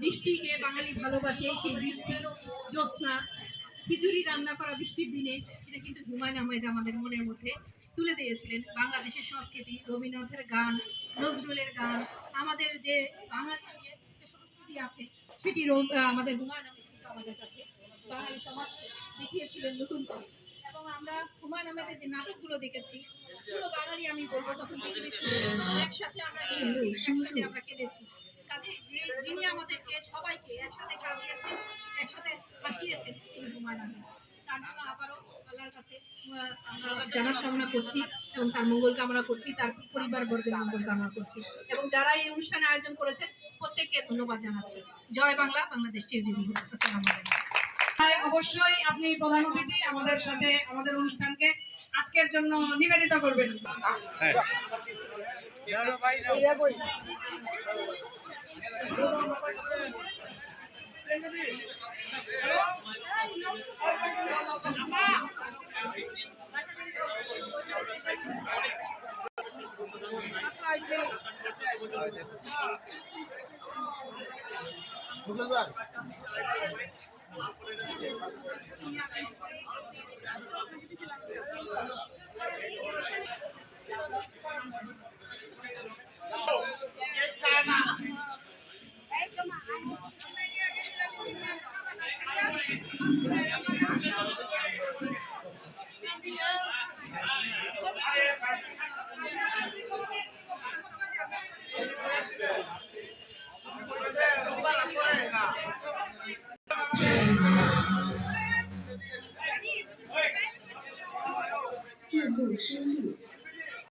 বৃষ্টিকে বাঙালি ভালোবাসে, সেই বৃষ্টি জ্যোৎস্না খিচুড়ি রান্না করা বৃষ্টির দিনে সেটা কিন্তু হুমায়ুন আহমেদ আমাদের মনের মধ্যে তুলে দিয়েছিলেন। বাংলাদেশের সংস্কৃতি, রবীন্দ্রনাথের গান, নজরুলের গান, আমাদের যে বাঙালির যে সংস্কৃতি আছে সেটি আমাদের হুমায়ুন আহমেদ কিন্তু আমাদের কাছে বাঙালি সমাজকে দেখিয়েছিলেন নতুন করে। এবং আমরা হুমায়ুন আহমেদের যে নাটকগুলো দেখেছি, পুরো বাঙালি আমি বলবো তখন পৃথিবী ছিল, একসাথে আমরা দেখেছি, একসাথে আমরা কেঁদেছি। কাজে যিনি আমাদেরকে সবাইকে একসাথে কাঁদিয়েছেন, একসাথে হাসিয়েছেন, এই হুমায়ুন আহমেদ। তার জন্য আবারও আল্লাহর কাছে আমরা জানাত কামনা করছি এবং তার মঙ্গল কামনা করছি, তার পরিবার বর্গের মঙ্গল কামনা করছি এবং যারা এই অনুষ্ঠানে আয়োজন করেছেন প্রত্যেককে ধন্যবাদ জানাচ্ছি। জয় বাংলা, বাংলাদেশ চিরজীবী হোক। আসসালামু আলাইকুম। অবশ্যই আপনি প্রধান অতিথি আমাদের সাথে আমাদের অনুষ্ঠানকে আজকের জন্য নিবেদিত করবেন।